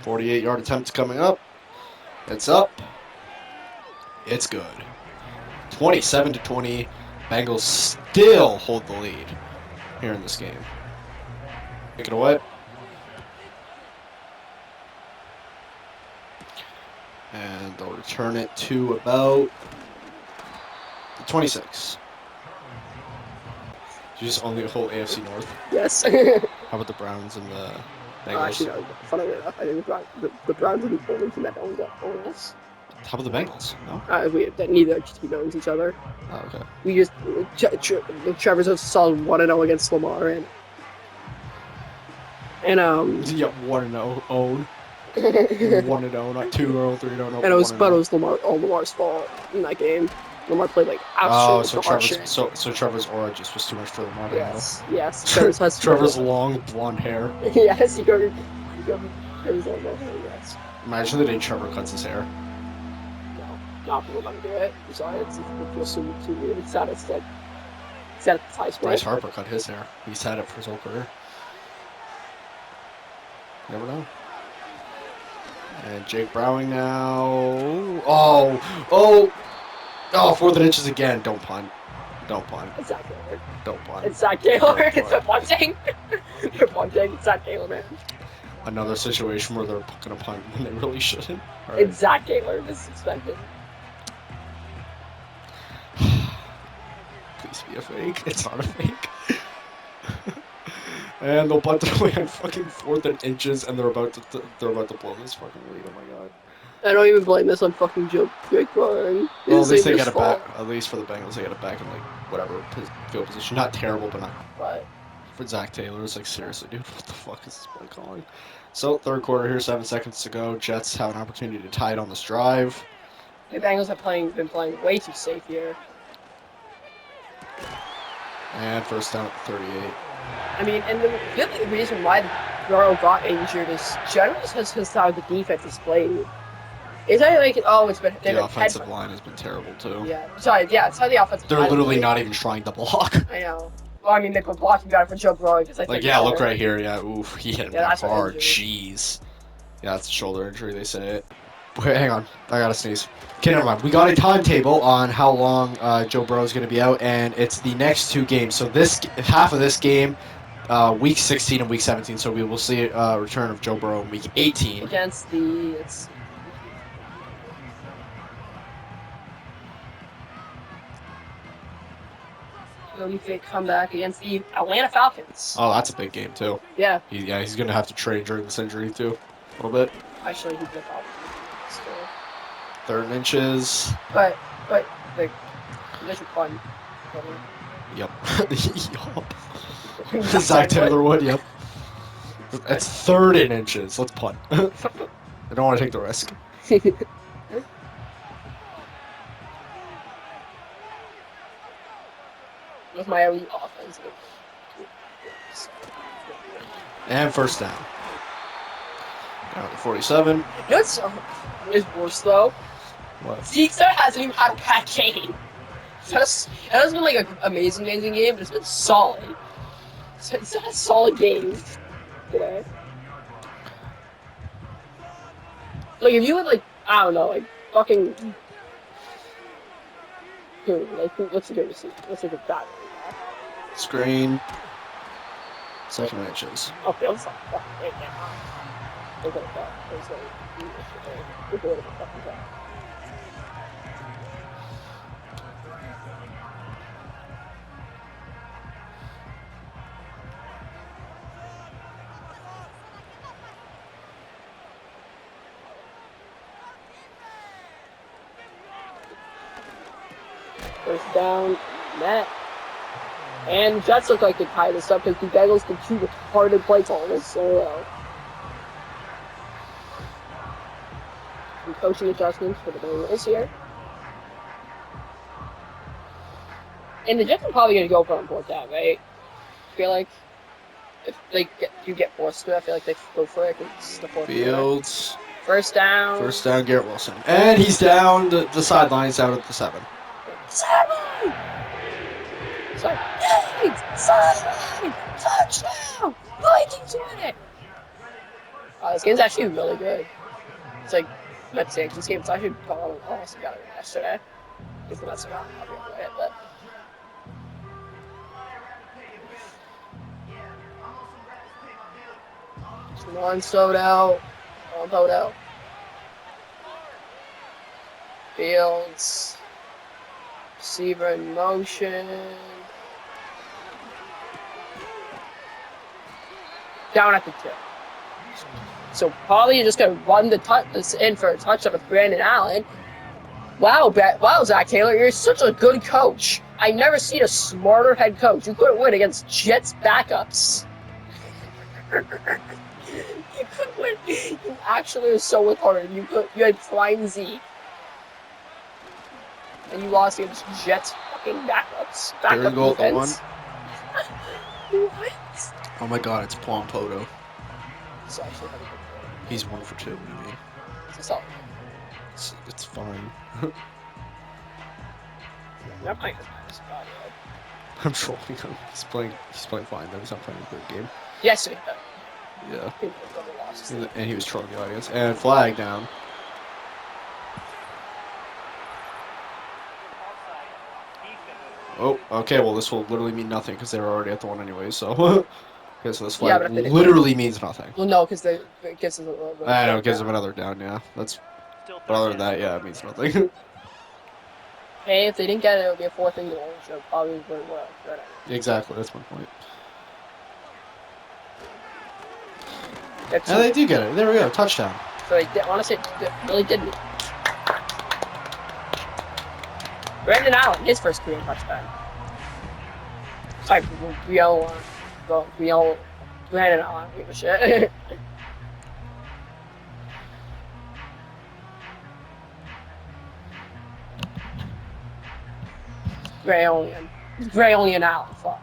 A: "48-yard attempt coming up. It's up. It's good. 27-20. Bengals still hold the lead here in this game. Take it away. And they'll return it to about 26. You just own the whole AFC North.
B: Yes.
A: How about the Browns and the
B: Actually,
A: Bengals?
B: no, funnily enough, I think the Browns are the only team that owns us.
A: How about the Bengals? No?
B: That neither team owns each other.
A: Oh, okay.
B: We just Trevor's a solid 1-0 against Lamar and
A: Yeah, 1-0 own. 1-0, not 2-0, 3-0, no.
B: and it was
A: 1-0.
B: Lamar's fault in that game. Lamar played like
A: Oh,
B: absolutely
A: so Trevor's aura just was too much for Lamar to handle.
B: Yes.
A: Trevor's long blonde hair.
B: Yes, Trevor's long blonde hair. Yes.
A: Imagine the day Trevor cuts his hair.
B: No, not people gonna do it. I'm sorry, it feels too weird. It's at its highest
A: Bryce
B: point.
A: Harper cut his hair. He's had it for his whole career. Never know. And Jake Browning now. Oh, 4th and inches again. Don't punt. Don't punt.
B: It's Zach Taylor.
A: Don't punt.
B: It's Zach Taylor. It's a punting. They're punting. It's Zach Taylor, man.
A: Another situation where they're going to punt when they really shouldn't. All right.
B: It's Zach Taylor. This is expected.
A: Please be a fake. It's not a fake. And they'll punt it away on fucking 4th and inches, and they're about to blow this fucking lead. Oh my god.
B: I don't even blame this on fucking Jake Browning.
A: Well, at least they get it back. At least for the Bengals, they get it back in like whatever field position. Not terrible, but not.
B: But
A: For Zach Taylor, it's like seriously, dude, what the fuck is this play calling? So 3rd quarter here, 7 seconds to go. Jets have an opportunity to tie it on this drive.
B: the Bengals have been playing way too safe here.
A: And first down at the 38.
B: I mean, and the reason why Burrow got injured is generally just how the defense is played. It's not like it's been
A: The offensive line has been terrible too.
B: Yeah, sorry, yeah, it's how the offensive.
A: They're literally not even trying to block.
B: I know. Well, I mean, they've been blocking better for Joe Burrow because I think.
A: Like, yeah, look right here. Yeah, oof, he hit him
B: that's an
A: hard.
B: injury.
A: Jeez. Yeah, that's a shoulder injury. They say it. Wait, hang on. I gotta sneeze. Okay, never mind. We got a timetable on how long Joe Burrow is gonna be out, and it's the next 2 games. So this half of this game. Week 16 and week 17, so we will see a return of Joe Burrow in week 18.
B: Against the they come back against the Atlanta Falcons.
A: Oh, that's a big game too.
B: Yeah,
A: He's gonna have to trade during this injury too, a little bit.
B: actually, he's the Falcons.
A: 3rd and inches.
B: But like, this is fun.
A: Yep. Yup. Zach Taylor would. Yep. That's 3rd and inches. Let's punt. I don't want to take the risk.
B: With my elite offense.
A: And first down. Down to 47.
B: You know what's worse though?
A: What?
B: Zeke hasn't even had a bad game. It hasn't been like an amazing game, but it's been solid. It's had a solid game today. Like if you had like I don't know, like fucking let's go to see. Let's look at that.
A: Screen. 2nd and inches.
B: Okay, let's not fucking right now. Look at that. Look at the fucking that. First down, net. And the Jets look like they tied this up because the Bengals did 2 retarded play calls in a row. Some coaching adjustments for the Bengals here. And the Jets are probably going to go for a 4th down, right? I feel like if you get forced to, I feel like they go for it. It's the 4th
A: Fields.
B: First down.
A: First down, Garrett Wilson. And he's down the sideline. He's out at the 7.
B: 7! Sideline! Touchdown! Vikings win it! This game's actually really good. It's like, let's say, this game's actually almost got it yesterday. If that's not, I'll be able to hit, but. One sold out. All sold out. Fields. Receiver in motion. Down at the 2. So probably just gonna run this in for a touchdown with Brandon Allen. Wow, Zach Taylor, you're such a good coach. I've never seen a smarter head coach. You couldn't win against Jets backups. You could win. You actually are so retarded. You had prime Z. And you lost against Jets fucking backups. Backup defense. What?
A: Oh my god, it's Plum Poto.
B: It's actually having a good
A: He's 1 for 2. What do you mean?
B: It's a solid.
A: It's fine.
B: That might have been spot,
A: I'm trolling him. He's playing fine though. He's not playing a good game.
B: yes, it does.
A: Yeah. And he was trolling the audience. And flag down. Oh, okay. Well, this will literally mean nothing because they were already at the 1 anyway. So, okay, so this flag literally means nothing.
B: Well, no, because it gives us a little bit.
A: I know, it gives them another down. Yeah, that's. But other than that, yeah, it means nothing.
B: Hey, if they didn't get it, it would be a 4th and goal. So probably would work.
A: Exactly, that's my point.
B: And
A: they do get it. There we go, touchdown.
B: So honestly, they really didn't. Brandon Allen, his first career touchdown. Sorry, we all Brandon Allen, give a shit. Gray only an Allen, fuck.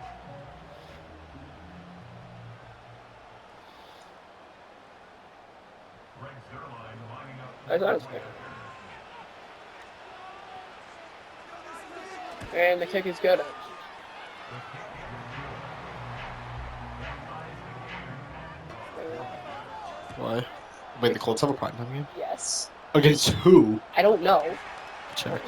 B: I thought it was fair. And the kick is good.
A: Why? Wait, the Colts have a primetime game?
B: Yes.
A: Against who?
B: I don't know.
A: Check.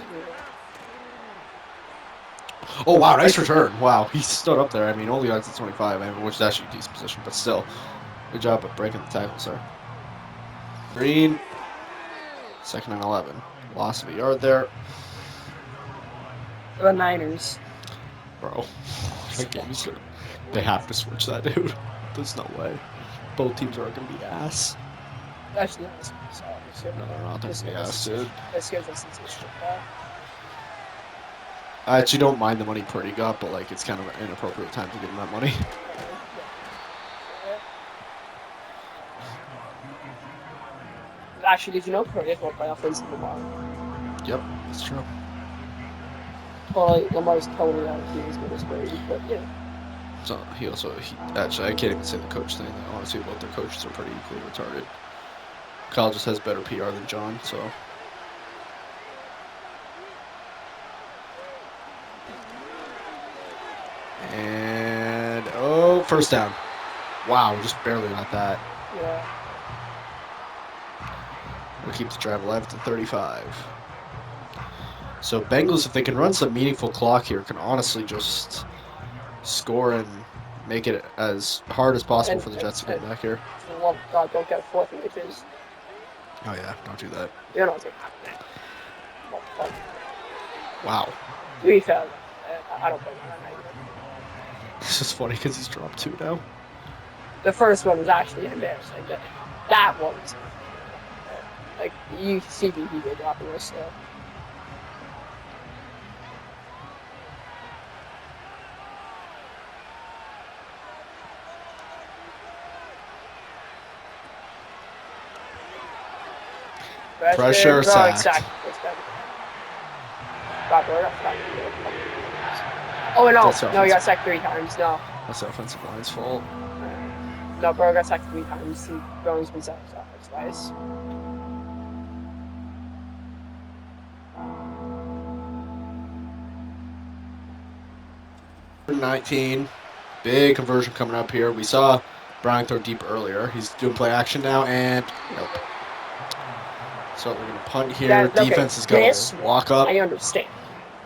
A: Oh, wow, nice return. Wow, he stood up there. I mean, only odds at 25, I mean, which is actually a decent position, but still. Good job at breaking the tackle, sir. Green. 2nd and 11. Loss of a yard there.
B: The Niners.
A: Bro. That game's they have to switch that, dude. There's no way. Both teams are going to be ass.
B: Actually, no,
A: No, they're not going to be ass, dude.
B: This gives us sensational ball.
A: I actually don't mind the money Purdy got, but like it's kind of an inappropriate time to give him that money.
B: Actually, did you know Purdy is more playoff wins than Lamar?
A: Yep, that's true.
B: Well, like, Lamar's totally out of team as good as Brady, but yeah.
A: So he actually I can't even say the coach thing. Honestly, both their coaches are pretty equally retarded. Kyle just has better PR than John, so. And oh, first down. Wow, just barely got that.
B: Yeah.
A: We'll keep the drive alive to 35. So Bengals, if they can run some meaningful clock here, can honestly just score and make it as hard as possible for the Jets to get back here.
B: For the love of God, don't get a 4th and inches.
A: Oh yeah, don't do that.
B: You don't take that.
A: Wow.
B: To be fair, I don't think that.
A: It's just funny because he's dropped 2 now.
B: The first one was actually embarrassing. That one was like you see he did dropping this stuff.
A: Pressure,
B: throwing
A: sacked.
B: First down. Oh, no.
A: That's
B: No, he got
A: offensive.
B: sacked 3 times. No.
A: That's the offensive line's fault.
B: No, Burrow got sacked 3 times. And Burrow's been sacked twice.
A: Third and 19. Big conversion coming up here. We saw Brian throw deep earlier. He's doing play action now, and nope. So we're going to punt here. Defense is going to walk up.
B: I understand.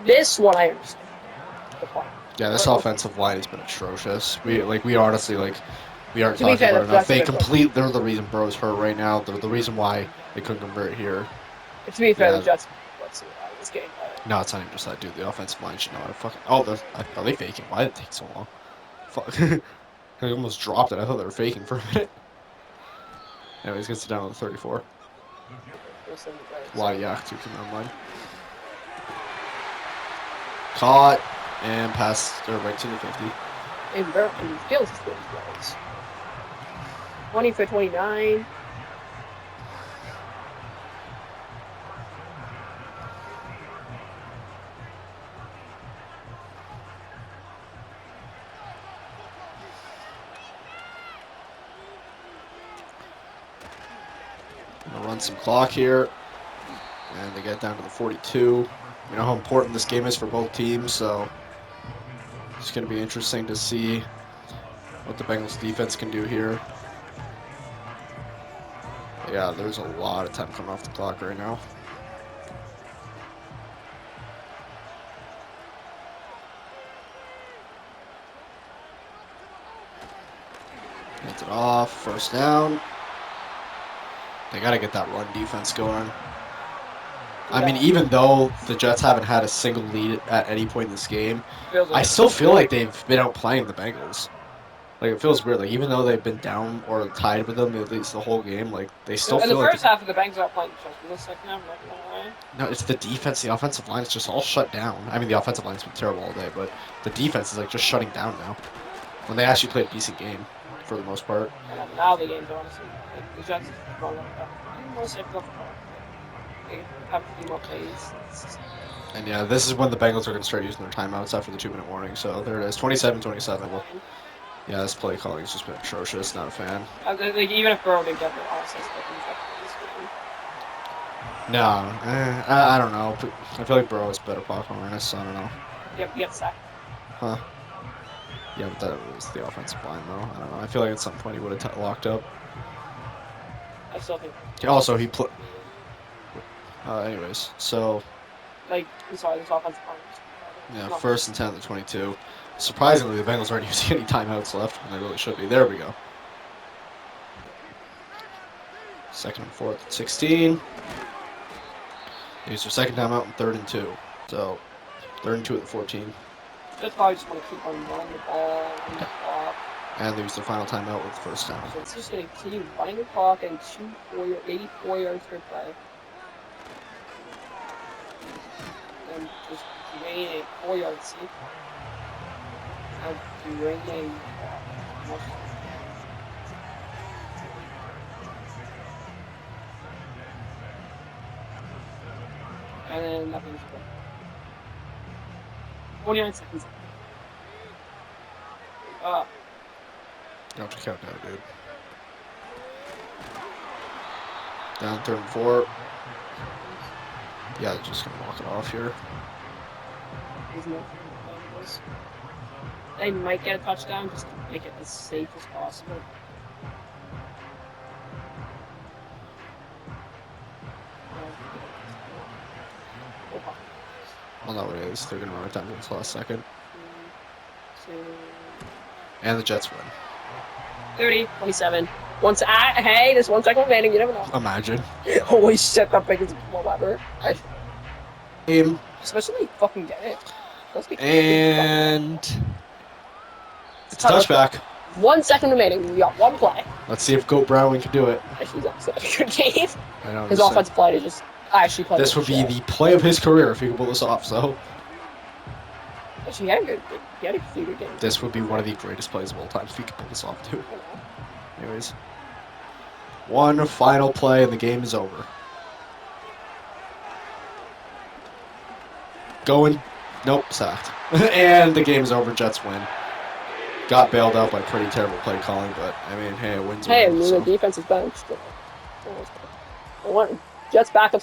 B: This one I understand. The punt.
A: Yeah, this offensive line has been atrocious. We honestly we aren't
B: To be
A: talking
B: fair,
A: about it enough.
B: that's
A: They're the reason Burrow's hurt right now. They're the reason why they couldn't convert here.
B: To be fair,
A: Yeah.
B: the Jets. Let's see this game.
A: No, it's not even just that, dude. The offensive line should know how to fucking. Oh, are they faking? Why did it take so long? Fuck. I almost dropped it. I thought they were faking for a minute. Anyways, gets it down to the 34. A lot of yak too coming online. Caught and passed right to the 50.
B: And Fields is good as well. 20 for 29.
A: Gonna run some clock here. And they get down to the 42. You know how important this game is for both teams, so it's going to be interesting to see what the Bengals defense can do here. Yeah, there's a lot of time coming off the clock right now. Gets it off, first down. They got to get that run defense going. I mean, even though the Jets haven't had a single lead at any point in this game, I still feel like they've been outplaying the Bengals. Like, it feels weird. Like, even though they've been down or tied with them at least the whole game, like, they still feel like...
B: In the first half of the Bengals are playing the Jets. In the second half,
A: no, it's the defense. The offensive line is just all shut down. I mean, the offensive line's been terrible all day, but the defense is, like, just shutting down now. When they actually played a decent game, for the most part.
B: Now the game's honestly... Like, the Jets are rolling up. More safe off the ball. They have a few more plays.
A: And yeah, this is when the Bengals are going to start using their timeouts after the 2-minute warning. So there it is, 27-27. Well, yeah, this play calling has just been atrocious. Not a fan.
B: Like, even if Burrow didn't get the offense,
A: No, I don't know. I feel like Burrow has better pocket awareness, so I don't know.
B: Yep, he gets sacked.
A: Huh. Yeah, but that was the offensive line, though. I don't know. I feel like at some point he would have locked up.
B: I still think.
A: Also, he put... anyways, so...
B: Like, I'm sorry, this offensive line.
A: Yeah, first and 10 at the 22. Surprisingly, the Bengals aren't using any timeouts left when they really should be. There we go. Second and 4 at 16. They used their second timeout and 3rd and 2. So, 3rd and 2 at the 14.
B: That's why I just want to keep on running the ball, running the clock.
A: And they used their final timeout with the first down.
B: So it's just going to continue running the clock and 84 yards per play. And just drain a 4-yard seat. Now draining clock. And then nothing's good. 49 seconds.
A: You have to count down, dude. Down 3rd and 4. Yeah, they're just going to walk it off here.
B: They might get a touchdown just to make it as safe as possible.
A: Well, no, it is. They're going to run it down to this last second.
B: 2,
A: And the Jets win.
B: 30, 27. Hey, there's 1 second remaining. You never know.
A: Imagine.
B: Holy shit, that biggest whatever.
A: Game.
B: Especially when you fucking get it.
A: And it's a touchback.
B: 1 second remaining. We got 1 play.
A: Let's see if Goat Browning can do it.
B: He's actually a good game.
A: I know.
B: His offensive play to just actually play.
A: This would be the play of his career if he could pull this off. So
B: actually, he had a few good games.
A: this would be one of the greatest plays of all time if he could pull this off too. Anyways, one final play and the game is over. Going. Nope, sacked. And the game's over. Jets win. Got bailed out by pretty terrible play calling, but I mean, hey, a win's a
B: Hey, I
A: win.
B: mean,
A: So.
B: the defense is benched. I want Jets backup.